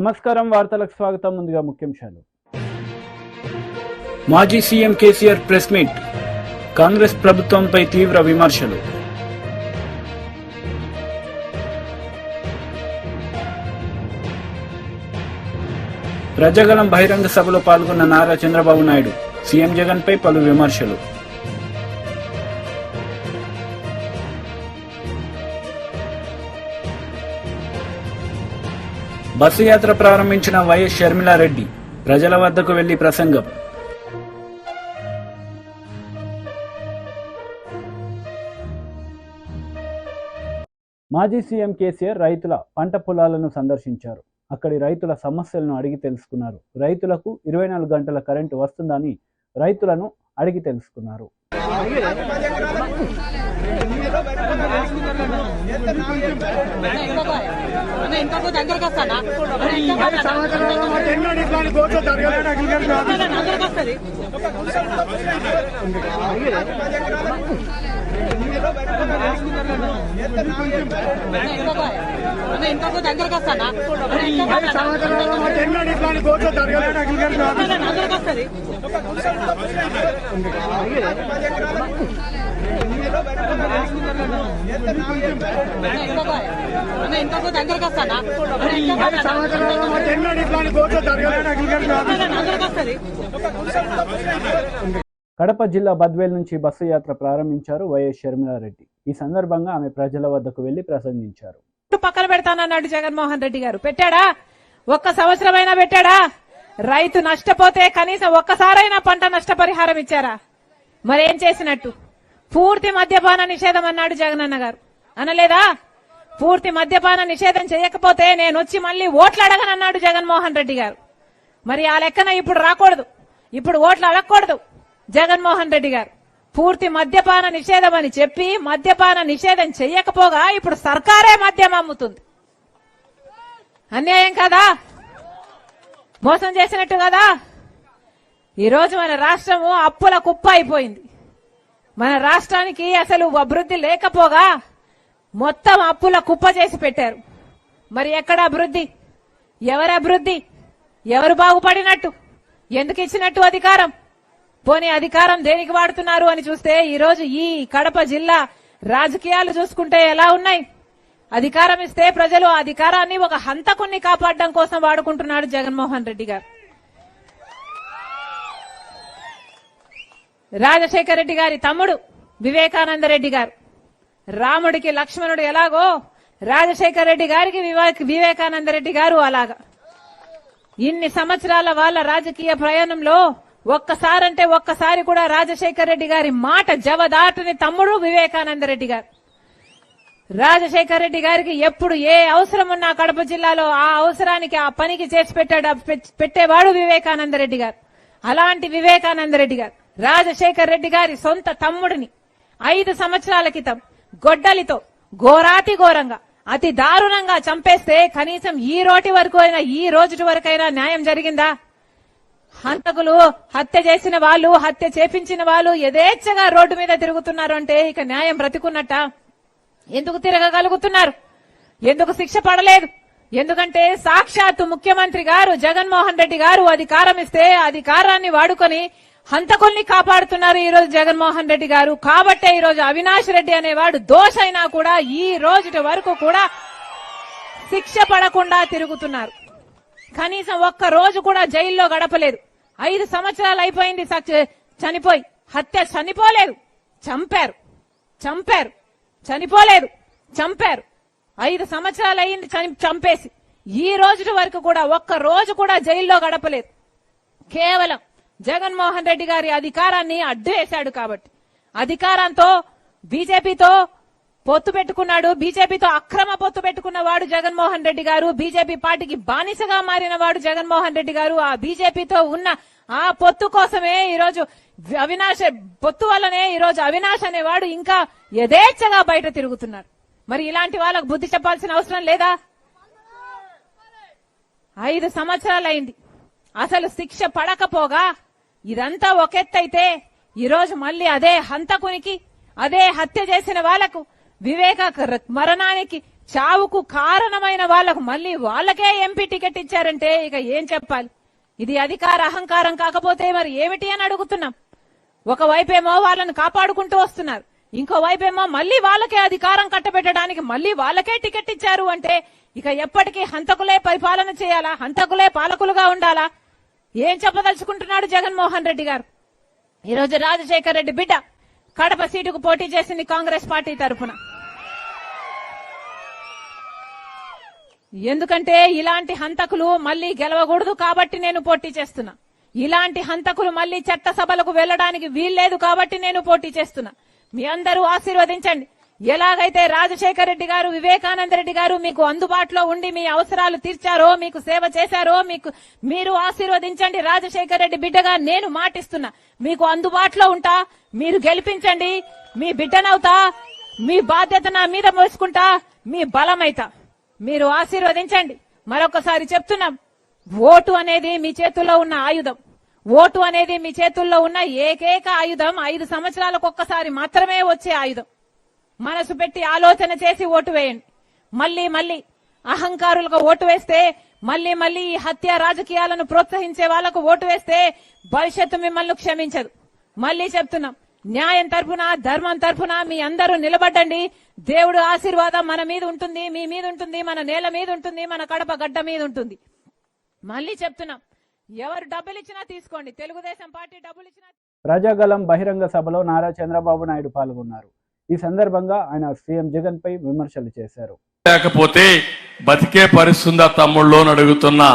నమస్కారం, వార్తలకు స్వాగతం. ముందుగా ముఖ్యాంశాలు. మాజీ CM KCR press meet. Congress ప్రభుత్వంపై తీవ్ర విమర్శలు. ప్రజాగళం బహిరంగ సభలో పాల్గొన్న నారా చంద్రబాబు నాయుడు సీఎం జగన్ పై పలు విమర్శలు. బస్సు యాత్ర ప్రారంభించిన వైఎస్ షర్మిలారెడ్డి ప్రజల వద్దకు వెళ్లి ప్రసంగం. మాజీ సీఎం కేసీఆర్ రైతుల పంట పొలాలను సందర్శించారు. అక్కడి రైతుల సమస్యలను అడిగి తెలుసుకున్నారు. రైతులకు 24 గంటల కరెంటు వస్తుందని రైతులను అడిగి తెలుసుకున్నారు. కడప జిల్లా బద్వేల్ నుంచి బస్సు యాత్ర ప్రారంభించారు వైఎస్ షర్మిలారెడ్డి. ఈ సందర్భంగా ఆమె ప్రజల వద్దకు వెళ్లి ప్రసంగించారు. పక్కన పెడతానన్నాడు జగన్మోహన్ రెడ్డి గారు. పెట్టాడా? ఒక్క సంవత్సరమైనా పెట్టాడా? రైతు నష్టపోతే కనీసం ఒక్కసారైనా పంట నష్టపరిహారం ఇచ్చారా? మరేం చేసినట్టు? పూర్తి మద్యపాన నిషేధం అన్నాడు జగనన్న గారు. అనలేదా? పూర్తి మద్యపాన నిషేధం చేయకపోతే నేను వచ్చి మళ్ళీ ఓట్లు అడగనన్నాడు జగన్మోహన్ రెడ్డి గారు. మరి ఆ లెక్కన ఇప్పుడు రాకూడదు, ఇప్పుడు ఓట్లు అడగకూడదు జగన్మోహన్ రెడ్డి గారు. పూర్తి మద్యపాన నిషేధం అని చెప్పి మద్యపాన నిషేధం చెయ్యకపోగా ఇప్పుడు సర్కారే మద్యం అమ్ముతుంది. అన్యాయం కదా? మోసం చేసినట్టు కదా? ఈరోజు మన రాష్ట్రము అప్పుల కుప్ప అయిపోయింది. మన రాష్ట్రానికి అసలు అభివృద్ధి లేకపోగా మొత్తం అప్పుల కుప్ప చేసి పెట్టారు. మరి ఎక్కడ అభివృద్ధి? ఎవరి అభివృద్ధి? ఎవరు బాగుపడినట్టు? ఎందుకు ఇచ్చినట్టు అధికారం? పోనీ అధికారం దేనికి వాడుతున్నారు అని చూస్తే ఈరోజు ఈ కడప జిల్లా రాజకీయాలు చూసుకుంటే ఎలా ఉన్నాయి? అధికారం ఇస్తే ప్రజలు ఆ అధికారాన్ని ఒక హంతకుణ్ణి కాపాడడం కోసం వాడుకుంటున్నాడు జగన్మోహన్ రెడ్డి గారు. రాజశేఖర రెడ్డి గారి తమ్ముడు వివేకానంద రెడ్డి గారు. రాముడికి లక్ష్మణుడు ఎలాగో రాజశేఖర రెడ్డి గారికి వివేకానంద రెడ్డి గారు అలాగా. ఇన్ని సంవత్సరాల వాళ్ళ రాజకీయ ప్రయాణంలో ఒక్కసారంటే ఒక్కసారి కూడా రాజశేఖర రెడ్డి గారి మాట జవదాటని తమ్ముడు వివేకానంద రెడ్డి గారు. రాజశేఖర రెడ్డి గారికి ఎప్పుడు ఏ అవసరం ఉన్నా కడప జిల్లాలో ఆ అవసరానికి ఆ పనికి చేసి పెట్టేవాడు వివేకానంద రెడ్డి గారు. అలాంటి వివేకానంద రెడ్డి గారు రాజశేఖర రెడ్డి గారి సొంత తమ్ముడిని 5 సంవత్సరాల క్రితం గొడ్డలితో ఘోరాతి ఘోరంగా అతి దారుణంగా చంపేస్తే కనీసం ఈ రోజు వరకైనా న్యాయం జరిగిందా? హంతకులు, హత్య చేసిన వాళ్ళు, హత్య చేపించిన వాళ్ళు యథేచ్ఛగా రోడ్డు మీద తిరుగుతున్నారు అంటే ఇక న్యాయం బ్రతికున్నట్ట? ఎందుకు తిరగగలుగుతున్నారు? ఎందుకు శిక్ష పడలేదు? ఎందుకంటే సాక్షాత్తు ముఖ్యమంత్రి గారు జగన్మోహన్ రెడ్డి గారు అధికారం ఇస్తే అధికారాన్ని వాడుకొని హంతకుల్ని కాపాడుతున్నారు ఈ రోజు జగన్మోహన్ రెడ్డి గారు. కాబట్టే ఈ రోజు అవినాష్ రెడ్డి అనేవాడు దోషైనా కూడా ఈ రోజు వరకు కూడా శిక్ష పడకుండా తిరుగుతున్నారు. కనీసం ఒక్క రోజు కూడా జైల్లో గడపలేదు. 5 సంవత్సరాలు అయిపోయింది చనిపోయి. హత్య చనిపోలేదు, చంపారు. చనిపోలేదు, చంపారు. 5 సంవత్సరాలు అయింది చంపేసి. ఈ రోజు వరకు కూడా ఒక్క రోజు కూడా జైల్లో గడపలేదు. కేవలం జగన్మోహన్ రెడ్డి గారి అధికారాన్ని అడ్డు వేశాడు కాబట్టి అధికారంతో బీజేపీతో పొత్తు పెట్టుకున్నాడు. బీజేపీతో అక్రమ పొత్తు పెట్టుకున్నవాడు జగన్మోహన్ రెడ్డి గారు. బీజేపీ పార్టీకి బానిసగా మారిన వాడు జగన్మోహన్ రెడ్డి గారు. ఆ బీజేపీతో ఉన్న ఆ పొత్తు కోసమే ఈరోజు పొత్తు వల్లనే ఈరోజు అవినాష్ అనేవాడు ఇంకా యథేచ్ఛగా బయట తిరుగుతున్నాడు. మరి ఇలాంటి వాళ్ళకు బుద్ధి చెప్పాల్సిన అవసరం లేదా? 5 సంవత్సరాలు అయింది. అసలు శిక్ష పడకపోగా ఇదంతా ఒకెత్తైతే ఈరోజు మళ్ళీ అదే హంతకునికి, అదే హత్య చేసిన వాళ్లకు, వివేక మరణానికి చావుకు కారణమైన వాళ్లకు మళ్ళీ వాళ్ళకే ఎంపీ టికెట్ ఇచ్చారంటే ఇక ఏం చెప్పాలి? ఇది అధికార అహంకారం కాకపోతే మరి ఏమిటి అని అడుగుతున్నాం. ఒకవైపేమో వాళ్ళని కాపాడుకుంటూ వస్తున్నారు, ఇంకోవైపేమో మళ్ళీ వాళ్ళకే అధికారం కట్టబెట్టడానికి మళ్ళీ వాళ్ళకే టికెట్ ఇచ్చారు అంటే ఇక ఎప్పటికీ హంతకులే పరిపాలన చేయాలా? హంతకులే పాలకులుగా ఉండాలా? ఏం చెప్పదలుచుకుంటున్నాడు జగన్మోహన్ రెడ్డి గారు? ఈరోజు రాజశేఖర్ రెడ్డి బిడ్డ కడప సీటుకు పోటీ చేసింది కాంగ్రెస్ పార్టీ తరఫున. ఎందుకంటే ఇలాంటి హంతకులు మళ్లీ గెలవకూడదు కాబట్టి నేను పోటీ చేస్తున్నా. ఇలాంటి హంతకులు మళ్లీ చట్టసభలకు వెళ్లడానికి వీల్లేదు కాబట్టి నేను పోటీ చేస్తున్నా. మీ అందరూ ఆశీర్వదించండి. ఎలాగైతే రాజశేఖర్ రెడ్డి గారు, వివేకానంద రెడ్డి గారు మీకు అందుబాటులో ఉండి మీ అవసరాలు తీర్చారో, మీకు సేవ చేశారో, మీరు ఆశీర్వదించండి. రాజశేఖర్ రెడ్డి బిడ్డగా నేను మాటిస్తున్నా, మీకు అందుబాటులో ఉంటా. మీరు గెలిపించండి, మీ బిడ్డనవుతా, మీ బాధ్యత నా మీద మోసుకుంటా, మీ బలమైతా. మీరు ఆశీర్వదించండి. మరొకసారి చెప్తున్నాం, ఓటు అనేది మీ చేతుల్లో ఉన్న ఆయుధం. ఓటు అనేది మీ చేతుల్లో ఉన్న ఏకైక ఆయుధం. 5 సంవత్సరాలకు ఒక్కసారి మాత్రమే వచ్చే ఆయుధం. మనసు పెట్టి ఆలోచన చేసి ఓటు వేయండి. మళ్లీ అహంకారులకు ఓటు వేస్తే, మళ్లీ ఈ హత్య రాజకీయాలను ప్రోత్సహించే వాళ్లకు ఓటు వేస్తే భవిష్యత్తు మిమ్మల్ని క్షమించదు. మళ్లీ చెప్తున్నాం, న్యాయం తరపున, ధర్మం తరపున మీ అందరూ నిలబడ్డండి. దేవుడు ఆశీర్వాదం మన మీద ఉంటుంది, మీ మీద ఉంటుంది, మన నేల మీద ఉంటుంది, మన కడప గడ్డ మీద ఉంటుంది. మళ్లీ చెప్తున్నాం, ఎవరు డబ్బులు ఇచ్చినా తీసుకోండి. తెలుగుదేశం పార్టీ డబ్బులు ఇచ్చినా. ప్రజాగలం బహిరంగ సభలో నారా చంద్రబాబు నాయుడు పాల్గొన్నారు. ఈ సందర్భంగా ఆయన సీఎం జగన్ పై విమర్శలు చేశారు. లేకపోతే బతికే పరిస్థితుందా తమ్ముళ్ళు అని అడుగుతున్నా.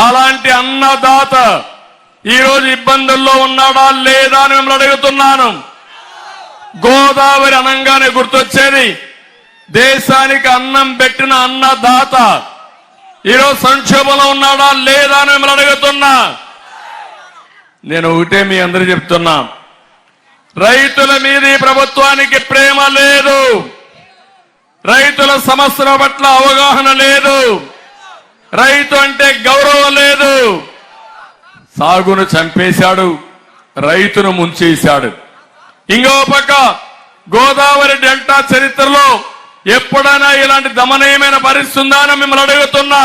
అలాంటి అన్నదాత ఈ రోజు ఇబ్బందుల్లో ఉన్నాడా లేదా అని మిమ్మల్ని అడుగుతున్నాను. గోదావరి అనంగానే గుర్తొచ్చేది దేశానికి అన్నం పెట్టిన అన్నదాత ఈరోజు సంక్షోభంలో ఉన్నాడా లేదా అని మిమ్మల్ని అడుగుతున్నా. నేను ఒకటే మీ అందరూ చెప్తున్నా, రైతుల మీద ఈ ప్రభుత్వానికి ప్రేమ లేదు, రైతుల సమస్యల పట్ల అవగాహన లేదు, రైతు అంటే గౌరవం లేదు. సాగును చంపేశాడు, రైతును ముంచేశాడు. ఇంకో పక్క గోదావరి డెల్టా చరిత్రలో ఎప్పుడైనా ఇలాంటి దమనీయమైన పరిస్థితి ఉందా అని మిమ్మల్ని అడుగుతున్నా.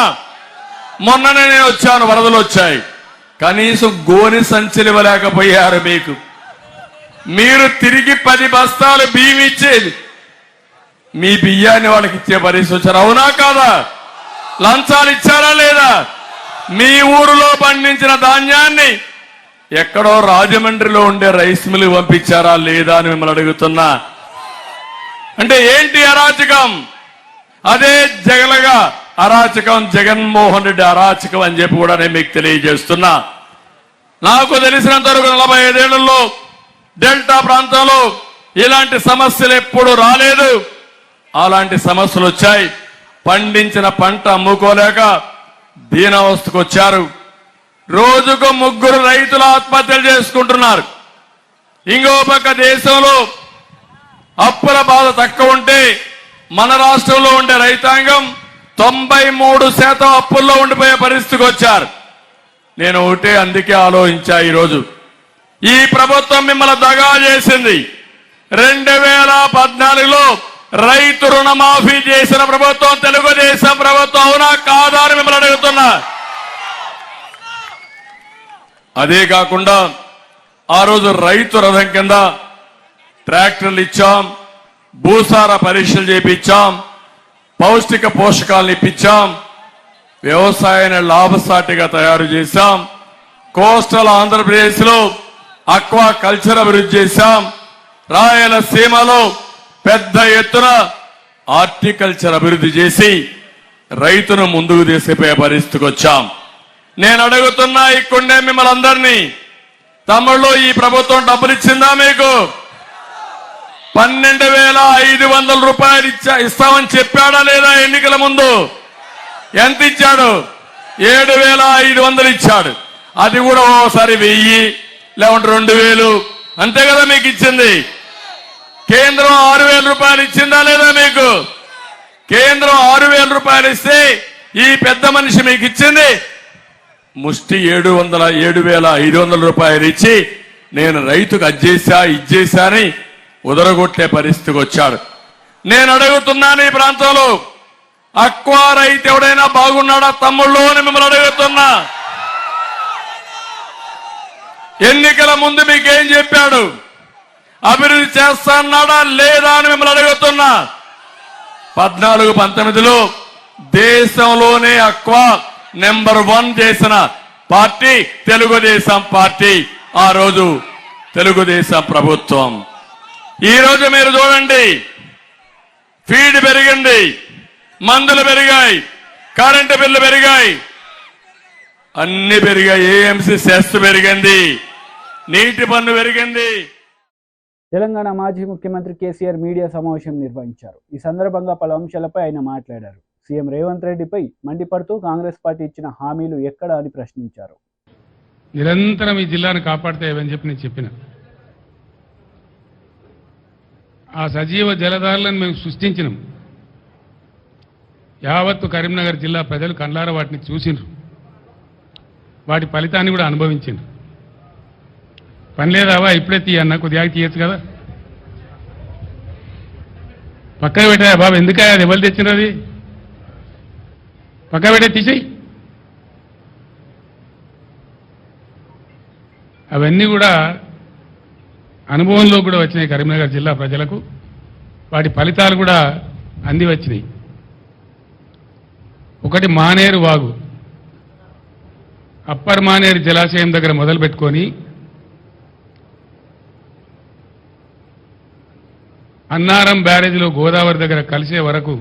మొన్ననే నేను వచ్చాను, వరదలు వచ్చాయి, కనీసం గోని సంచులు ఇవ్వలేకపోయారు మీకు. మీరు తిరిగి 10 బస్తాలు బియ్యం ఇచ్చేది, మీ బియ్యాన్ని వాళ్ళకి ఇచ్చే పరిస్థితి వచ్చారు. అవునా కాదా? లంచాలు ఇచ్చారా లేదా? మీ ఊరిలో పండించిన ధాన్యాన్ని ఎక్కడో రాజమండ్రిలో ఉండే రైస్ మిల్ పంపించారా లేదా అని మిమ్మల్ని అడుగుతున్నా. అంటే ఏంటి అరాచకం? అదే జగలగా అరాచకం, జగన్మోహన్ రెడ్డి అరాచకం అని చెప్పి కూడా నేను మీకు తెలియజేస్తున్నా. నాకు తెలిసినంత వరకు 45 ఏళ్లలో డెల్టా ప్రాంతంలో ఇలాంటి సమస్యలు ఎప్పుడు రాలేదు. అలాంటి సమస్యలు వచ్చాయి. పండించిన పంట అమ్ముకోలేక దీనావస్థకు వచ్చారు. రోజుకు 3 రైతులు ఆత్మహత్యలు చేసుకుంటున్నారు. ఇంకో పక్క దేశంలో అప్పుల బాధ తక్కువ ఉంటే మన రాష్ట్రంలో ఉండే రైతాంగం 93% అప్పుల్లో ఉండిపోయే పరిస్థితికి వచ్చారు. నేను ఒకటే అందుకే ఆలోచించా, ఈరోజు ఈ ప్రభుత్వం మిమ్మల్ని దగా చేసింది. 2014లో రైతు రుణమాఫీ చేసిన ప్రభుత్వం తెలుగుదేశం ప్రభుత్వం. అవునా కాదా అని మిమ్మల్ని అడుగుతున్నా. అదే కాకుండా ఆ రోజు రైతు రథం కింద ట్రాక్టర్లు ఇచ్చాం, భూసార పరీక్షలు చేపించాం, పౌష్టిక పోషకాలను ఇప్పించాం, వ్యవసాయాన్ని లాభసాటిగా తయారు చేశాం, కోస్టల్ ఆంధ్రప్రదేశ్ లో అక్వా కల్చర్ అభివృద్ధి చేశాం, రాయలసీమలో పెద్ద ఎత్తున హార్టికల్చర్ అభివృద్ధి చేసి రైతును ముందుకు తీసుకుపోయే పరిస్థితికి వచ్చాం. నేను అడుగుతున్నా ఇక్కడే మిమ్మల్ని అందరినీ, తమ్ముళ్ళు ఈ ప్రభుత్వం డబ్బులు ఇచ్చిందా మీకు? 12,500 రూపాయలు ఇస్తామని చెప్పాడా లేదా? ఎన్నికల ముందు ఎంత ఇచ్చాడు? 7,500 ఇచ్చాడు. అది కూడా ఓసారి 1000 లేకుంటే 2,000 అంతే కదా మీకు ఇచ్చింది. కేంద్రం 6,000 రూపాయలు ఇచ్చిందా లేదా మీకు? కేంద్రం 6,000 రూపాయలు ఇస్తే ఈ పెద్ద మనిషి మీకు ఇచ్చింది ముష్టి 7,500 రూపాయలు ఇచ్చి నేను రైతుకు అజ్జేసా ఇజ్జేసా అని ఉదరగొట్టే పరిస్థితికి వచ్చాడు. నేను అడుగుతున్నాను ఈ ప్రాంతంలో అక్వా రైతు ఎవడైనా బాగున్నాడా తమ్ముళ్ళు అని మిమ్మల్ని అడుగుతున్నా. ఎన్నికల ముందు మీకేం చెప్పాడు? అభివృద్ధి చేస్తాన్నాడా లేదా అని మిమ్మల్ని అడుగుతున్నా. 14-19లో దేశంలోనే అక్వా నెంబర్ 1 చేసిన పార్టీ తెలుగుదేశం పార్టీ. ఆ రోజు తెలుగుదేశం ప్రభుత్వం. ఈ రోజు మీరు చూడండి, ఫీడ్ పెరిగింది, మందులు పెరిగాయి, కరెంటు బిల్లు పెరిగాయి, అన్ని పెరిగాయి. ఏఎంసీ సెస్ పెరిగింది, నీటి పన్ను పెరిగింది. తెలంగాణ మాజీ ముఖ్యమంత్రి కేసీఆర్ మీడియా సమావేశం నిర్వహించారు. ఈ సందర్భంగా పలు అంశాలపై ఆయన మాట్లాడారు. సీఎం రేవంత్ రెడ్డిపై మండిపడుతూ కాంగ్రెస్ పార్టీ ఇచ్చిన హామీలు ఎక్కడ అని ప్రశ్నించారు. నిరంతరం ఈ జిల్లాను కాపాడుతాయని చెప్పి నేను చెప్పిన ఆ సజీవ జలధారలను మేము సృష్టించినాం. యావత్తు కరీంనగర్ జిల్లా ప్రజలు కళ్ళారా వాటిని చూసిండ్రు, వాటి ఫలితాన్ని కూడా అనుభవించిండ్రు. పని లేదావా ఇప్పుడే తీయన్నా, కొద్దిగా తీయచ్చు కదా, పక్కన పెట్టా బాబు, ఎందుకయ్యా అది ఎవరు తెచ్చినారు? అది పక్క పెట్టే తీసేయి. అవన్నీ కూడా అనుభవంలో కూడా వచ్చినాయి కరీంనగర్ జిల్లా ప్రజలకు, వాటి ఫలితాలు కూడా అంది వచ్చినాయి. ఒకటి మానేరు వాగు, అప్పర్ మానేరు జలాశయం దగ్గర మొదలు పెట్టుకొని అన్నారం బ్యారేజీలో గోదావరి దగ్గర కలిసే వరకు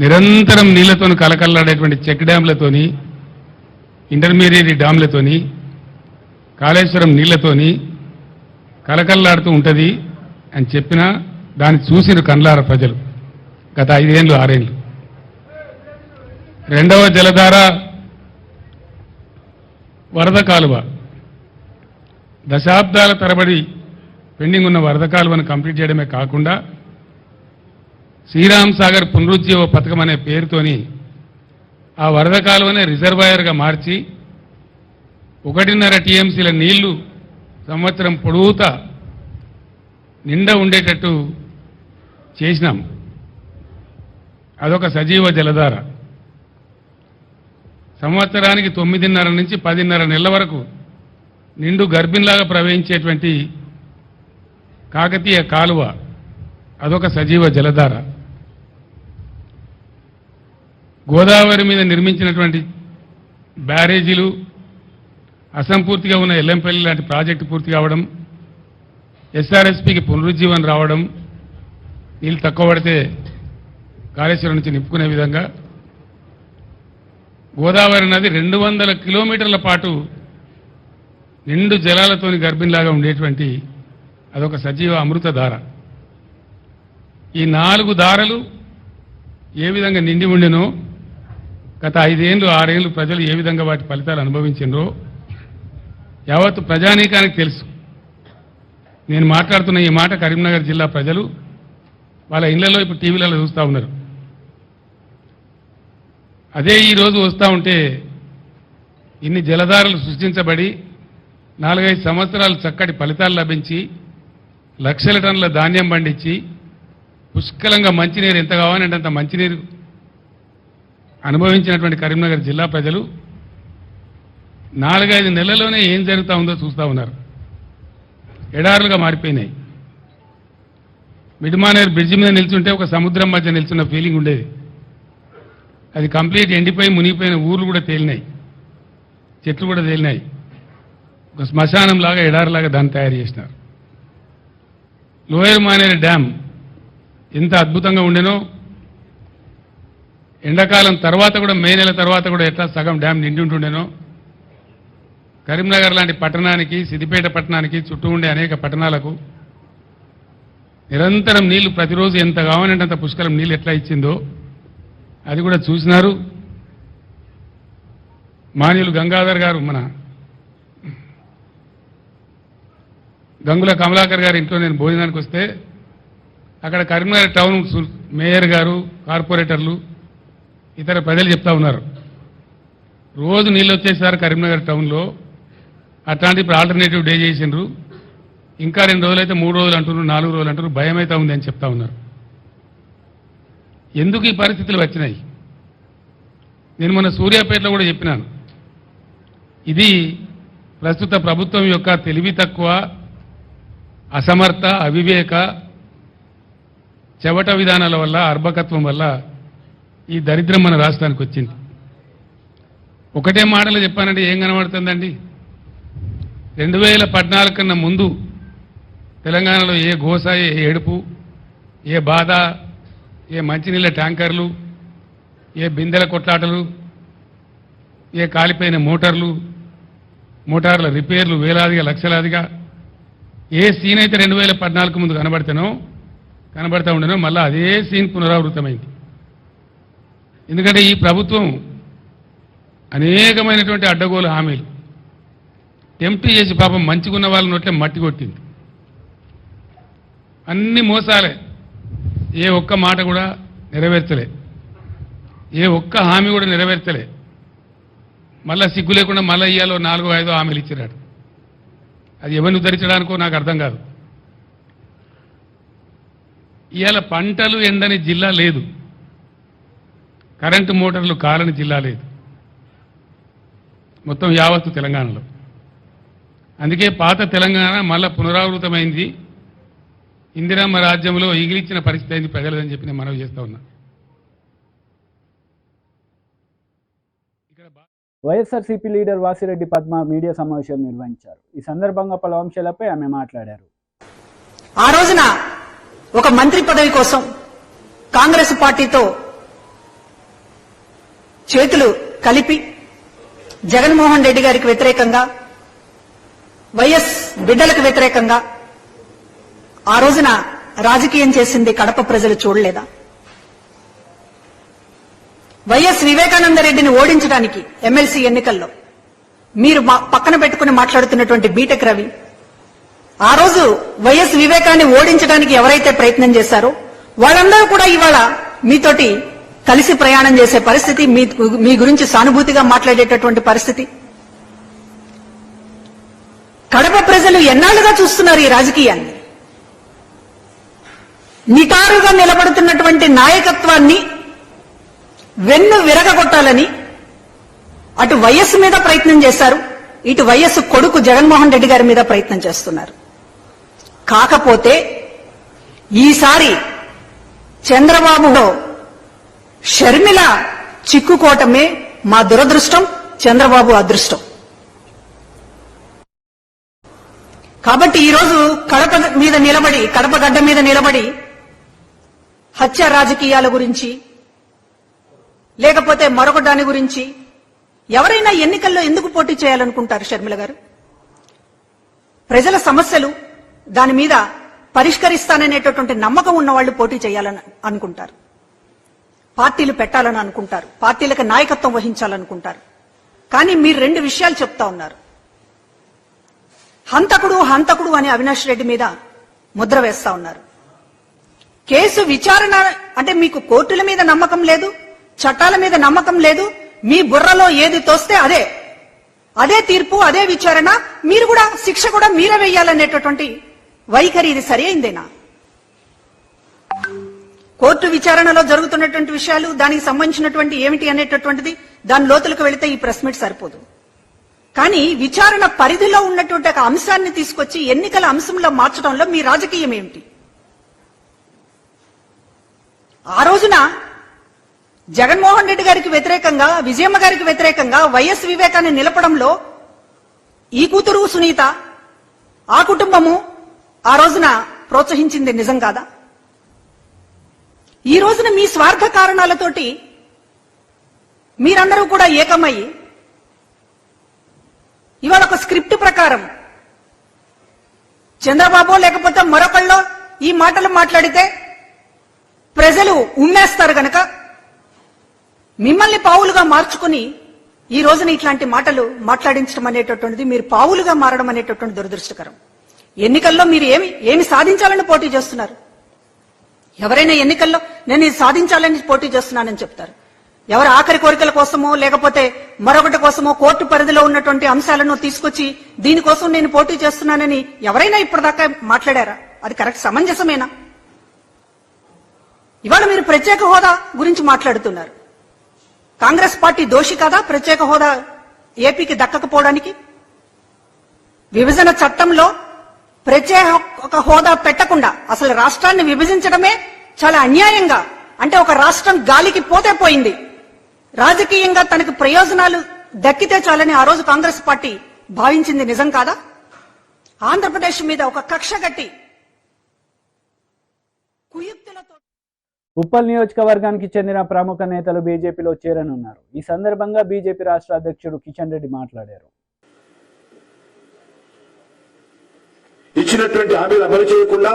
నిరంతరం నీళ్లతో కలకల్లాడేటువంటి చెక్ డ్యాంలతోని, ఇంటర్మీడియట్ డ్యాంలతోని, కాళేశ్వరం నీళ్లతోని కలకల్లాడుతూ ఉంటుంది అని చెప్పినా దాన్ని చూసిన కండ్లార ప్రజలు గత 5 ఏళ్ళు 6 ఏళ్ళు. రెండవ జలధార వరద కాలువ, దశాబ్దాల తరబడి పెండింగ్ ఉన్న వరద కాలువను కంప్లీట్ చేయడమే కాకుండా శ్రీరామ్ సాగర్ పునరుజ్జీవ పథకం అనే పేరుతోని ఆ వరద కాలువనే రిజర్వాయర్గా మార్చి 1.5 టీఎంసీల నీళ్లు సంవత్సరం పొడవుతా నిండా ఉండేటట్టు చేసినాం. అదొక సజీవ జలధార. సంవత్సరానికి 9.5 నుంచి 10.5 నెలల వరకు నిండు గర్భిణిలాగా ప్రవహించేటువంటి కాకతీయ కాలువ, అదొక సజీవ జలధార. గోదావరి మీద నిర్మించినటువంటి బ్యారేజీలు, అసంపూర్తిగా ఉన్న ఎల్లంపల్లి లాంటి ప్రాజెక్టు పూర్తి కావడం, ఎస్ఆర్ఎస్పీకి పునరుజ్జీవనం రావడం, నీళ్ళు తక్కువ పడితే కాళేశ్వరం నుంచి నింపుకునే విధంగా గోదావరి నది 200 కిలోమీటర్ల పాటు నిండు జలాలతోని గర్భిణిలాగా ఉండేటువంటి అదొక సజీవ అమృతధార. ఈ 4 దారలు ఏ విధంగా నిండి ఉండెనో, గత 5 ఏళ్ళు 6 ఏళ్ళు ప్రజలు ఏ విధంగా వాటి ఫలితాలు అనుభవించినరో యావత్తు ప్రజానీకానికి తెలుసు. నేను మాట్లాడుతున్న ఈ మాట కరీంనగర్ జిల్లా ప్రజలు వాళ్ళ ఇళ్లలో ఇప్పుడు టీవీలలో చూస్తూ ఉన్నారు. అదే ఈరోజు వస్తూ ఉంటే ఇన్ని జలధారలు సృష్టించబడి 4-5 సంవత్సరాలు చక్కటి ఫలితాలు లభించి లక్షల టన్నుల ధాన్యం పండించి పుష్కలంగా మంచినీరు ఎంత కావాలంటే అంత మంచినీరు అనుభవించినటువంటి కరీంనగర్ జిల్లా ప్రజలు 4-5 నెలల్లోనే ఏం జరుగుతూ ఉందో చూస్తూ ఉన్నారు. ఎడారులుగా మారిపోయినాయి. మిడ్మానేరు బ్రిడ్జి మీద నిల్చుంటే ఒక సముద్రం మధ్య నిల్చున్న ఫీలింగ్ ఉండేది. అది కంప్లీట్ ఎండిపోయి మునిగిపోయిన ఊర్లు కూడా తేలినాయి, చెట్లు కూడా తేలినాయి. ఒక శ్మశానం లాగా ఎడారులాగా దాన్ని తయారు చేసినారు. లోయర్ మానేరు డ్యామ్ ఎంత అద్భుతంగా ఉండేనో, ఎండాకాలం తర్వాత కూడా మే నెల తర్వాత కూడా ఎట్లా సగం డ్యామ్ నిండి ఉంటుండేనో, కరీంనగర్ లాంటి పట్టణానికి, సిద్దిపేట పట్టణానికి, చుట్టూ ఉండే అనేక పట్టణాలకు నిరంతరం నీళ్లు ప్రతిరోజు ఎంత కావాలంటే అంత పుష్కలం నీళ్ళు ఎట్లా ఇచ్చిందో అది కూడా చూసినారు. మాన్యులు గంగాధర్ గారు, మన గంగుల కమలాకర్ గారి ఇంట్లో నేను భోజనానికి వస్తే అక్కడ కరీంనగర్ టౌన్ మేయర్ గారు, కార్పొరేటర్లు, ఇతర ప్రజలు చెప్తా ఉన్నారు, రోజు నీళ్ళు వచ్చేసారు కరీంనగర్ టౌన్లో. అట్లాంటి ఇప్పుడు ఆల్టర్నేటివ్ డే చేసిండ్రు, ఇంకా 2 రోజులైతే 3 రోజులు అంటున్నారు, 4 రోజులు అంటున్నారు, భయం అయితే ఉంది అని చెప్తా ఉన్నారు. ఎందుకు ఈ పరిస్థితులు వచ్చినాయి? నేను మొన్న సూర్యాపేటలో కూడా చెప్పినాను, ఇది ప్రస్తుత ప్రభుత్వం యొక్క తెలివి తక్కువ, అసమర్థ, అవివేక, చెవట విధానాల వల్ల, అర్భకత్వం వల్ల ఈ దరిద్రం మన రాష్ట్రానికి వచ్చింది. ఒకటే మాటలో చెప్పానంటే ఏం కనబడుతుందండి? 2014 కన్నా ముందు తెలంగాణలో ఏ గోస, ఏ ఏడుపు, ఏ బాధ, ఏ మంచినీళ్ళ ట్యాంకర్లు, ఏ బిందెల కొట్లాటలు, ఏ కాలిపోయిన మోటార్ల రిపేర్లు వేలాదిగా లక్షలాదిగా ఏ సీన్ అయితే 2014 ముందు కనబడతా ఉండేనో మళ్ళీ అదే సీన్ పునరావృతమైంది. ఎందుకంటే ఈ ప్రభుత్వం అనేకమైనటువంటి అడ్డగోలు హామీలు టెంప్ట్ చేసి పాపం మంచిగున్న వాళ్ళ నోట్లే మట్టి కొట్టింది. అన్ని మోసాలే, ఏ ఒక్క మాట కూడా నెరవేర్చలే, ఏ ఒక్క హామీ కూడా నెరవేర్చలే. మళ్ళా సిగ్గు లేకుండా మళ్ళీ ఇయ్యాలో 4-5 హామీలు ఇచ్చినాడు. అది ఎవరిని ఉద్ధరించడానికో నాకు అర్థం కాదు. ఇవాళ పంటలు ఎండని జిల్లా లేదు, కరెంటు మోటార్లు కాలని జిల్లా లేదు, మొత్తం యావత్తు తెలంగాణలో. అందుకే పాత తెలంగాణ మళ్ళా పునరావృతమైంది. ఇందిరమ్మ రాజ్యంలో ఈగిలిచ్చిన పరిస్థితి అయింది ప్రజలని చెప్పి నేను మనవి చేస్తా ఉన్నా. వైఎస్ఆర్సీపీ లీడర్ వాసిరెడ్డి పద్మ మీడియా సమావేశం నిర్వహించారు. ఈ సందర్భంగా పలు అంశాలపై ఆమె మాట్లాడారు. ఆ రోజున ఒక మంత్రి పదవి కోసం కాంగ్రెస్ పార్టీతో చేతులు కలిపి జగన్మోహన్ రెడ్డి గారికి వ్యతిరేకంగా, వైఎస్ బిడ్డలకు వ్యతిరేకంగా ఆ రోజున రాజకీయం చేసింది కడప ప్రజలు చూడలేదా? వైఎస్ వివేకానంద రెడ్డిని ఓడించడానికి ఎమ్మెల్సీ ఎన్నికల్లో మీరు పక్కన పెట్టుకుని మాట్లాడుతున్నటువంటి బీటెక్ రవి, ఆ రోజు వైఎస్ వివేకాన్ని ఓడించడానికి ఎవరైతే ప్రయత్నం చేశారో వాళ్ళందరూ కూడా ఇవాళ మీతోటి కలిసి ప్రయాణం చేసే పరిస్థితి, మీ గురించి సానుభూతిగా మాట్లాడేటటువంటి పరిస్థితి. కడప ప్రజలు ఎన్నాళ్లుగా చూస్తున్నారు ఈ రాజకీయాన్ని. నిటారుగా నిలబడుతున్నటువంటి నాయకత్వాన్ని వెన్ను విరగగొట్టాలని అటు వైఎస్ మీద ప్రయత్నం చేశారు, ఇటు వైఎస్ కొడుకు జగన్మోహన్ రెడ్డి గారి మీద ప్రయత్నం చేస్తున్నారు. కాకపోతే ఈసారి చంద్రబాబులో షర్మిల చిక్కుకోవటమే మా దురదృష్టం, చంద్రబాబు అదృష్టం. కాబట్టి ఈరోజు కడప గడ్డ మీద నిలబడి హత్య రాజకీయాల గురించి లేకపోతే మరొక దాని గురించి ఎవరైనా ఎన్నికల్లో ఎందుకు పోటీ చేయాలనుకుంటారు? షర్మిల గారు, ప్రజల సమస్యలు దాని మీద పరిష్కరిస్తాననేటటువంటి నమ్మకం ఉన్న వాళ్ళు పోటీ చేయాలని అనుకుంటారు, పార్టీలు పెట్టాలని అనుకుంటారు, పార్టీలకు నాయకత్వం వహించాలనుకుంటారు. కానీ మీరు 2 విషయాలు చెప్తా ఉన్నారు. హంతకుడు అని అవినాష్ రెడ్డి మీద ముద్ర వేస్తా ఉన్నారు. కేసు విచారణ అంటే మీకు కోర్టుల మీద నమ్మకం లేదు, చట్టాల మీద నమ్మకం లేదు, మీ బుర్రలో ఏది తోస్తే అదే తీర్పు, అదే విచారణ, మీరు కూడా శిక్ష కూడా మీరే వేయాలనేటటువంటి వైఖరి ఇది సరి అయిందేనా? కోర్టు విచారణలో జరుగుతున్నటువంటి విషయాలు, దానికి సంబంధించినటువంటి ఏమిటి అనేటటువంటిది దాని లోతులకు వెళితే ఈ ప్రెస్ మీట్ సరిపోదు. కానీ విచారణ పరిధిలో ఉన్నటువంటి ఒక అంశాన్ని తీసుకొచ్చి ఎన్నికల అంశంలో మార్చడంలో మీ రాజకీయం ఏమిటి? ఆ రోజున జగన్మోహన్ రెడ్డి గారికి వ్యతిరేకంగా, విజయమ్మ గారికి వ్యతిరేకంగా వైఎస్ వివేకాన్ని నిలపడంలో ఈ కూతురు సునీత, ఆ కుటుంబము ఆ రోజున ప్రోత్సహించింది నిజం కాదా? ఈ రోజున మీ స్వార్థ కారణాలతోటి మీరందరూ కూడా ఏకమయ్యి ఇవాళ ఒక స్క్రిప్ట్ ప్రకారం చంద్రబాబు లేకపోతే మరొకళ్ళో ఈ మాటలు మాట్లాడితే ప్రజలు ఉమ్మేస్తారు గనక మిమ్మల్ని పావులుగా మార్చుకుని ఈ రోజున ఇట్లాంటి మాటలు మాట్లాడించడం అనేటటువంటిది, మీరు పావులుగా మారడం అనేటటువంటి దురదృష్టకరం. ఎన్నికల్లో మీరు ఏమి సాధించాలని పోటీ చేస్తున్నారు? ఎవరైనా ఎన్నికల్లో నేను ఇది సాధించాలని పోటీ చేస్తున్నానని చెప్తారు. ఎవరు ఆఖరి కోరికల కోసమో లేకపోతే మరొకటి కోసమో కోర్టు పరిధిలో ఉన్నటువంటి అంశాలను తీసుకొచ్చి దీనికోసం నేను పోటీ చేస్తున్నానని ఎవరైనా ఇప్పటిదాకా మాట్లాడారా? అది కరెక్ట్ సమంజసమేనా? ఇవాళ మీరు ప్రత్యేక హోదా గురించి మాట్లాడుతున్నారు. కాంగ్రెస్ పార్టీ దోషి కదా ప్రత్యేక హోదా ఏపీకి దక్కకపోవడానికి? విభజన చట్టంలో ప్రత్యేక హోదా పెట్టకుండా అసలు రాష్ట్రాన్ని విభజించడమే చాలా అన్యాయంగా, అంటే ఒక రాష్ట్రం గాలికి పోతే పోయింది, రాజకీయంగా తనకు ప్రయోజనాలు దక్కితే చాలని ఆ రోజు కాంగ్రెస్ పార్టీ భావించింది నిజం కాదా? ఆంధ్రప్రదేశ్ మీద ఒక కక్ష గట్టి కుయుక్తులతో ఉప్పల్ నియోజకవర్గానికి చెందిన ప్రముఖ నేతలు బీజేపీలో చేరనున్నారు. ఈ సందర్భంగా బీజేపీ రాష్ట్ర అధ్యక్షుడు కిషన్ రెడ్డి మాట్లాడారు. ఇచ్చినటువంటి హామీలు అమలు చేయకుండా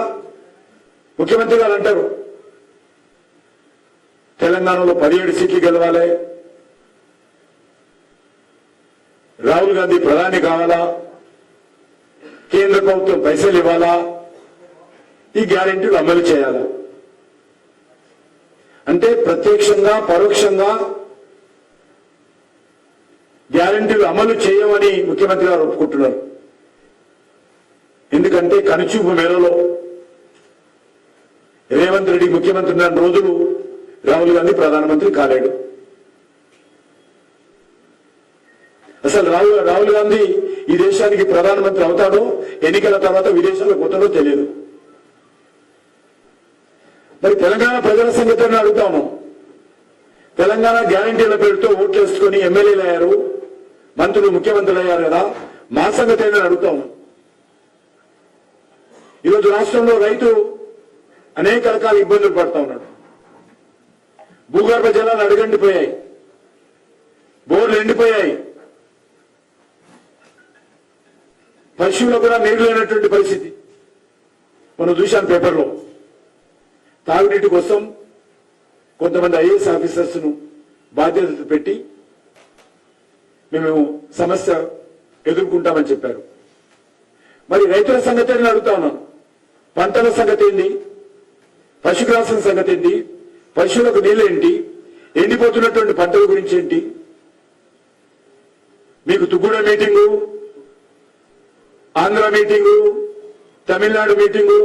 ముఖ్యమంత్రి గారు అంటారు తెలంగాణలో 17 సీట్లు గెలవాలి, రాహుల్ గాంధీ ప్రధాని కావాలా, కేంద్ర ప్రభుత్వం పైసలు ఇవ్వాలా, ఈ గ్యారెంటీలు అమలు చేయాలా. అంటే ప్రత్యక్షంగా పరోక్షంగా గ్యారెంటీలు అమలు చేయమని ముఖ్యమంత్రి గారు ఒప్పుకుంటున్నారు. ఎందుకంటే కనుచూపు మేరలో రేవంత్ రెడ్డి ముఖ్యమంత్రి ఉన్న రోజులు రాహుల్ గాంధీ ప్రధానమంత్రి కాలేడు. అసలు రాహుల్ గాంధీ ఈ దేశానికి ప్రధానమంత్రి అవుతాడో ఎన్నికల తర్వాత విదేశాలకు పోతాడో తెలియదు. మరి తెలంగాణ ప్రజల సంగతిని అడుగుతాము. తెలంగాణ గ్యారంటీల పేరుతో ఓట్లు వేసుకొని ఎమ్మెల్యేలు అయ్యారు, మంత్రులు ముఖ్యమంత్రులు అయ్యారు కదా, మా సంగతి ఏంటని అడుగుతాము. ఈరోజు రాష్ట్రంలో రైతు అనేక రకాల ఇబ్బందులు పడుతూ ఉన్నాడు. భూగర్భ జలాలు అడుగండిపోయాయి, బోర్లు ఎండిపోయాయి, పశువులకు కూడా నీరు లేనటువంటి పరిస్థితి మనం చూశాం పేపర్లో. తాగునీటి కోసం కొంతమంది ఐఏఎస్ ఆఫీసర్స్ ను బాధ్యతలు పెట్టి మేము సమస్య ఎదుర్కొంటామని చెప్పారు. మరి రైతుల సంగతి అని అడుగుతా ఉన్నాను. పంటల సంగతి ఏంటి, పశుగ్రాసం సంగతి ఏంటి, పశువులకు నీళ్ళేంటి, ఎండిపోతున్నటువంటి పంటల గురించి ఏంటి? మీకు Tukkuguda meeting, Andhra meeting, Tamil Nadu meeting,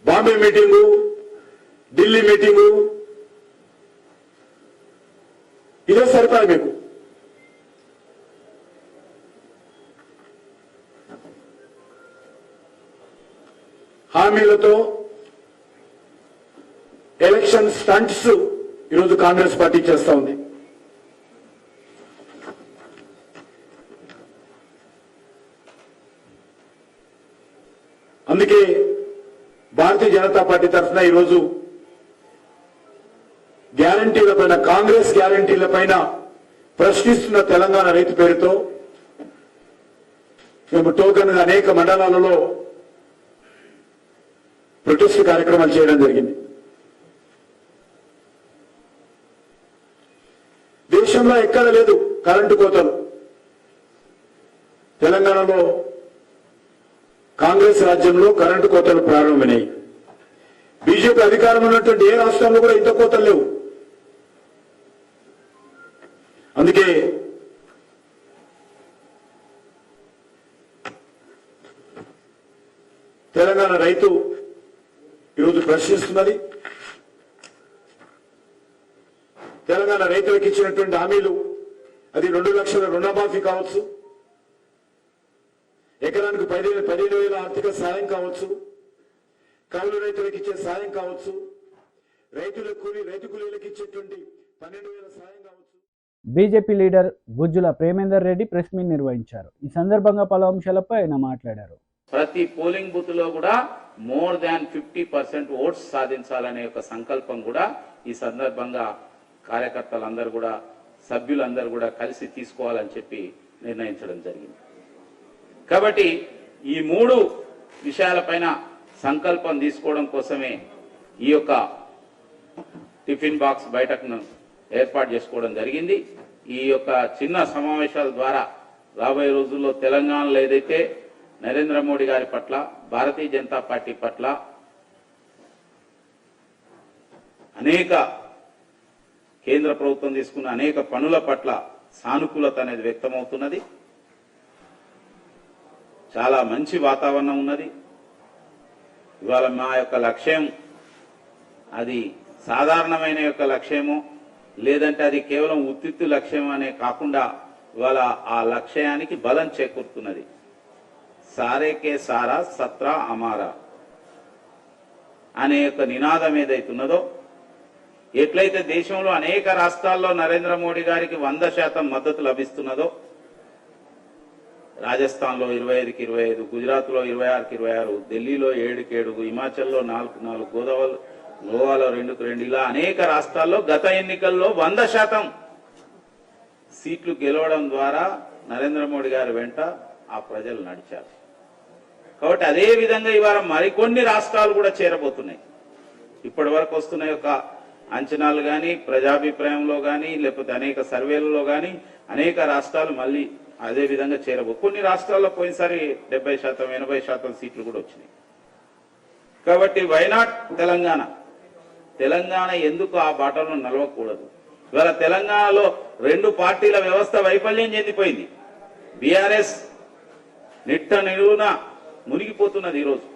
Bombay meeting, Delhi meeting, ఇదే సరిపాయి మీకు. హామీలతో ఎలక్షన్ స్టంట్స్ ఈరోజు కాంగ్రెస్ పార్టీ చేస్తా ఉంది. అందుకే భారతీయ జనతా పార్టీ తరఫున ఈరోజు గ్యారంటీల పైన, కాంగ్రెస్ గ్యారంటీల పైన ప్రశ్నిస్తున్న తెలంగాణ రైతు పేరుతో మేము టోకన్ అనేక మండలాలలో ప్రొటెస్ట్ కార్యక్రమాలు చేయడం జరిగింది. దేశంలో ఎక్కడ లేదు కరెంటు కోతలు. తెలంగాణలో కాంగ్రెస్ రాజ్యంలో కరెంటు కోతలు ప్రారంభమైనాయి. బీజేపీ అధికారం ఉన్నటువంటి ఏ రాష్ట్రంలో కూడా ఇంత కోతలు లేవు. అందుకే తెలంగాణ రైతు ఈరోజు ప్రశ్నిస్తున్నది. తెలంగాణ రైతులకు ఇచ్చినటువంటి హామీలు, అది 2 లక్షల రుణమాఫీ కావచ్చు, ఎకరానికి 15,000 ఆర్థిక సాయం కావచ్చు, కౌలు రైతులకు ఇచ్చే సాయం కావచ్చు, రైతు కూలీలకు ఇచ్చేటువంటి 12,000 సాయం కావచ్చు. BJP leader Gujjula Premender Reddy press meet నిర్వహించారు. ఈ సందర్భంగా పలు అంశాలపై ఆయన మాట్లాడారు. ప్రతి పోలింగ్ బూత్ లో కూడా మోర్ దాన్ 50% ఓట్స్ సాధించాలనే ఒక సంకల్పం కూడా ఈ సందర్భంగా కార్యకర్తలందరూ కూడా, సభ్యులందరూ కూడా కలిసి తీసుకోవాలని చెప్పి నిర్ణయించడం జరిగింది. కాబట్టి ఈ 3 విషయాలపైన సంకల్పం తీసుకోవడం కోసమే ఈ యొక్క టిఫిన్ బాక్స్ బయటకును ఏర్పాటు చేసుకోవడం జరిగింది. ఈ యొక్క చిన్న సమావేశాల ద్వారా రాబోయే రోజుల్లో తెలంగాణలో ఏదైతే నరేంద్ర మోడీ గారి పట్ల, భారతీయ జనతా పార్టీ పట్ల అనేక కేంద్ర ప్రభుత్వం తీసుకున్న అనేక పనుల పట్ల సానుకూలత అనేది వ్యక్తమవుతున్నది. చాలా మంచి వాతావరణం ఉన్నది. ఇవాళ మా యొక్క లక్ష్యం అది సాధారణమైన యొక్క లక్ష్యము లేదంటే అది కేవలం ఉత్తిత్తు లక్ష్యం అనే కాకుండా ఇవాళ ఆ లక్ష్యానికి బలం చేకూరుతున్నది. సారేకే సారా సత్రా అమారా అనే యొక్క నినాదం ఏదైతున్నదో, ఎట్లయితే దేశంలో అనేక రాష్ట్రాల్లో నరేంద్ర మోడీ గారికి 100% మద్దతు లభిస్తున్నదో, రాజస్థాన్లో 25కి 25, గుజరాత్లో 26కి 26, ఢిల్లీలో 7కి 7, హిమాచల్లో 4కి 4, గోవాలో 2కి 2, ఇలా అనేక రాష్ట్రాల్లో గత ఎన్నికల్లో 100% సీట్లు గెలవడం ద్వారా నరేంద్ర మోడీ గారి వెంట ఆ ప్రజలు నడిచారు. కాబట్టి అదే విధంగా ఇవాళ మరికొన్ని రాష్ట్రాలు కూడా చేరబోతున్నాయి. ఇప్పటి వరకు వస్తున్న యొక్క అంచనాలు కానీ, ప్రజాభిప్రాయంలో కానీ, లేకపోతే అనేక సర్వేలలో కానీ అనేక రాష్ట్రాలు మళ్ళీ అదే విధంగా కొన్ని రాష్ట్రాల్లో పోయినసారి 70%, 80% సీట్లు కూడా వచ్చినాయి. కాబట్టి వైనాట్ తెలంగాణ ఎందుకు ఆ బాటలో నలవకూడదు? ఇవాళ తెలంగాణలో 2 పార్టీల వ్యవస్థ వైఫల్యం చెందిపోయింది. బీఆర్ఎస్ నిట్ట నిలువున మునిగిపోతున్నది. ఈరోజు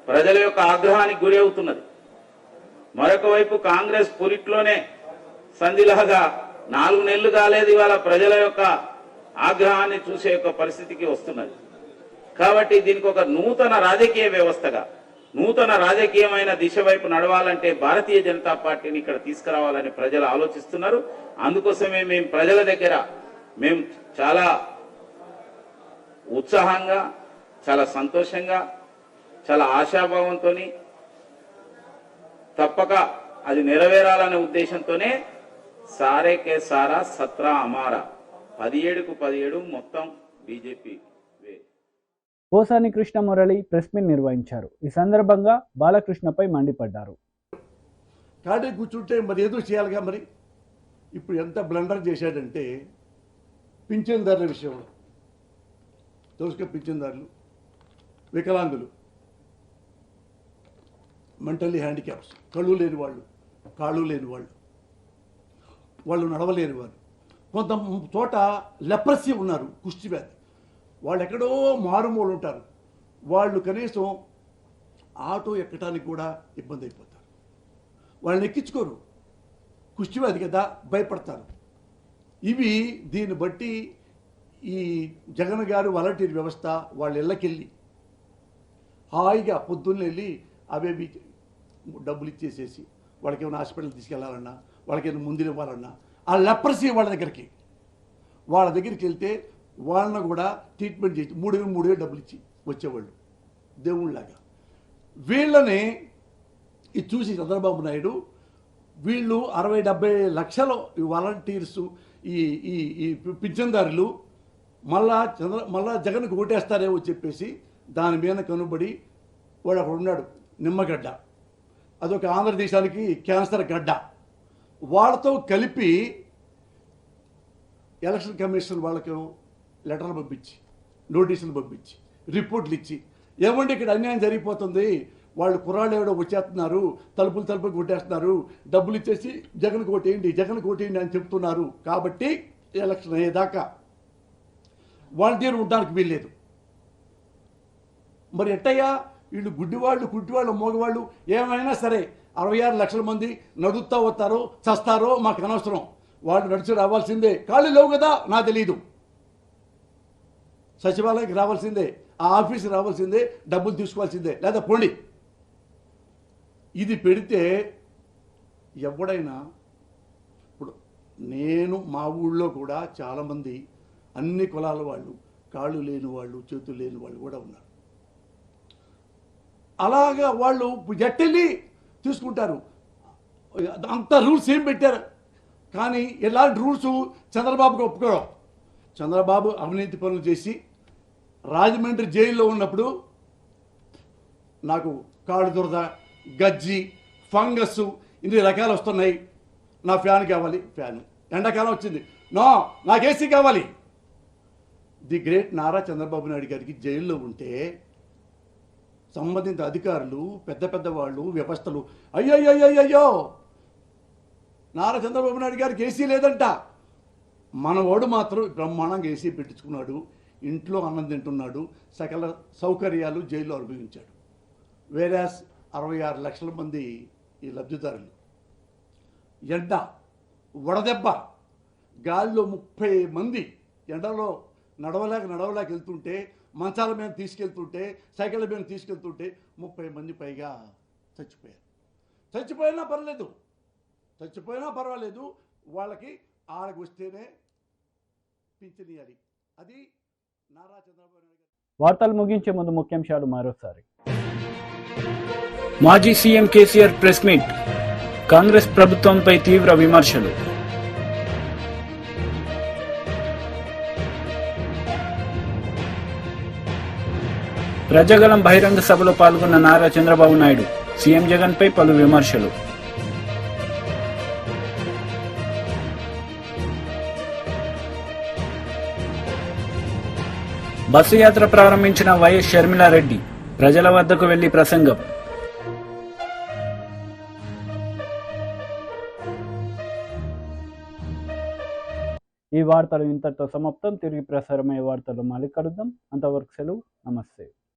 ప్రజల యొక్క ఆగ్రహానికి గురి అవుతున్నది. మరొక వైపు కాంగ్రెస్ పురిట్లోనే సంధిలాగా 4 నెలలు కాలేదు ఇవాళ ప్రజల యొక్క ఆగ్రహాన్ని చూసే యొక్క పరిస్థితికి వస్తున్నది. కాబట్టి దీనికి ఒక నూతన రాజకీయ వ్యవస్థగా, నూతన రాజకీయమైన దిశ వైపు నడవాలంటే భారతీయ జనతా పార్టీని ఇక్కడ తీసుకురావాలని ప్రజలు ఆలోచిస్తున్నారు. అందుకోసమే మేము ప్రజల దగ్గర చాలా ఉత్సాహంగా, చాలా సంతోషంగా, చాలా ఆశాభావంతో తప్పక అది నెరవేరాలనే ఉద్దేశంతోనే సారేకే సారా సత్రా అమారా 17కు 17 మొత్తం BJP. Posani Krishna Murali press meet నిర్వహించారు. ఈ సందర్భంగా బాలకృష్ణపై మండిపడ్డారు. కాడే కూర్చుంటే మరి ఏదో చేయాలిగా. మరి ఇప్పుడు ఎంత బ్లండర్ చేశాడంటే పింఛన్దారుల విషయంలో, దోసుక పింఛన్దారులు, వికలాంగులు, మెంటల్లీ హ్యాండిక్యాప్స్, కళ్ళు లేని వాళ్ళు, కాళ్ళు లేని వాళ్ళు, వాళ్ళు నడవలేని వాళ్ళు, కొంత చోట లెప్రసీ ఉన్నారు, కుష్టి వ్యాధి, వాళ్ళు ఎక్కడో మారుమూలు ఉంటారు. వాళ్ళు కనీసం ఆటో ఎక్కడానికి కూడా ఇబ్బంది అయిపోతారు. వాళ్ళని ఎక్కించుకోరు, కుష్టి వ్యాధి కదా, భయపడతారు. ఇవి దీన్ని బట్టి ఈ జగన్ గారు వాలంటీర్ వ్యవస్థ వాళ్ళ ఇళ్ళకెళ్ళి హాయిగా పొద్దున్న వెళ్ళి అవేవి డబ్బులు ఇచ్చేసేసి వాళ్ళకి ఏమైనా హాస్పిటల్ తీసుకెళ్లాలన్నా, వాళ్ళకి ఏమైనా ముందు ఇవ్వాలన్నా, ఆ లెప్రసీ వాళ్ళ దగ్గరికి వెళ్తే వాళ్ళని కూడా ట్రీట్మెంట్ చేసి 3,000 డబ్బులు ఇచ్చి వచ్చేవాళ్ళు దేవుళ్ళలాగా. వీళ్ళని ఇది చూసి చంద్రబాబు నాయుడు వీళ్ళు 60-70 లక్షల వాలంటీర్సు ఈ పింఛన్దారులు మళ్ళా జగన్కి ఓటేస్తారేమో చెప్పేసి దాని మీద కనుబడి వాడు అక్కడ ఉన్నాడు, నిమ్మగడ్డ, అదొక ఆంధ్రదేశానికి క్యాన్సర్ గడ్డ. వాళ్ళతో కలిపి ఎలక్షన్ కమిషన్ వాళ్ళకు లెటర్లు పంపించి, నోటీసులు పంపించి, రిపోర్ట్లు ఇచ్చి, ఏమంటే ఇక్కడ అన్యాయం జరిగిపోతుంది, వాళ్ళు కుర్రాళ్ళు ఎవడో వచ్చేస్తున్నారు, తలుపులు కొట్టేస్తున్నారు, డబ్బులు ఇచ్చేసి జగన్కి ఓటేయండి అని చెప్తున్నారు. కాబట్టి ఎలక్షన్ అయ్యేదాకా వాలంటీర్ ఉండడానికి వీల్లేదు. మరి ఎట్టయ్యా వీళ్ళు గుడ్డివాళ్ళు, కుంటివాళ్ళు, మోగవాళ్ళు ఏమైనా సరే 66 లక్షల మంది నడుస్తూ వస్తారో చస్తారో మాకు అనవసరం, వాళ్ళు నడిచి రావాల్సిందే. ఖాళీ లేవు కదా, నాకు తెలీదు, సచివాలయానికి రావాల్సిందే, ఆ ఆఫీస్కి రావాల్సిందే, డబ్బులు తీసుకోవాల్సిందే, లేదా పోండి. ఇది పెడితే ఎవడైనా, ఇప్పుడు నేను మా ఊళ్ళో కూడా చాలామంది అన్ని కులాల వాళ్ళు, కాళ్ళు లేని వాళ్ళు, చేతులు లేని వాళ్ళు కూడా ఉన్నారు. అలాగా వాళ్ళు ఎట్టెళ్ళి తీసుకుంటారు. అంత రూల్స్ ఏం పెట్టారు, కానీ ఎలాంటి రూల్స్ చంద్రబాబుకి ఒప్పుకోవడం. చంద్రబాబు అవినీతి పనులు చేసి రాజమండ్రి జైల్లో ఉన్నప్పుడు నాకు కాళ్ళు దురద, గజ్జి, ఫంగస్ ఇన్ని రకాలు వస్తున్నాయి, నా ఫ్యాన్ కావాలి, ఫ్యాన్ ఎండాకాలం వచ్చింది, నాకు ఏసీ కావాలి. ది గ్రేట్ నారా చంద్రబాబు నాయుడు గారికి జైల్లో ఉంటే సంబంధిత అధికారులు, పెద్ద వాళ్ళు, వ్యవస్థలు అయ్యో నారా చంద్రబాబు నాయుడు గారికి ఏసీ లేదంట, మనవాడు మాత్రం బ్రహ్మాండంగా ఏసీ పెట్టించుకున్నాడు, ఇంట్లో అన్నం తింటున్నాడు, సకల సౌకర్యాలు జైల్లో అనుభవించాడు. వేరాస్ 66 లక్షల మంది ఈ లబ్ధిదారులు. ఎండ, వడదెబ్బ, గాలిలో 30 మంది ఎండలో నడవలేక వెళ్తుంటే, మంచాల మీద తీసుకెళ్తుంటే, సైకిళ్ళ మీద తీసుకెళ్తుంటే 30 మంది పైగా చచ్చిపోయారు. చచ్చిపోయినా పర్వాలేదు, వాళ్ళకి ఆడకు వస్తేనే పింఛనియాలి. అది నారా చంద్రబాబు నాయుడు గారు. వార్తలు ముగించే ముందు ముఖ్యాంశాలు మరోసారి. మాజీ CM KCR press meet. Congress ప్రభుత్వంపై తీవ్ర విమర్శలు. ప్రజాగళం బహిరంగ సభలో పాల్గొన్న నారా చంద్రబాబు నాయుడు సీఎం జగన్ పై పలు విమర్శలు. బస్సు యాత్ర ప్రారంభించిన వైఎస్ షర్మిలారెడ్డి ప్రజల వద్దకు వెళ్లి ప్రసంగం. ఈ వార్తలు ఇంతటితో సమాప్తం. తిరిగి ప్రసారమయ్యే వార్తలు మళ్ళీ కలుద్దాం. అంతవరకు సెలవు. నమస్తే.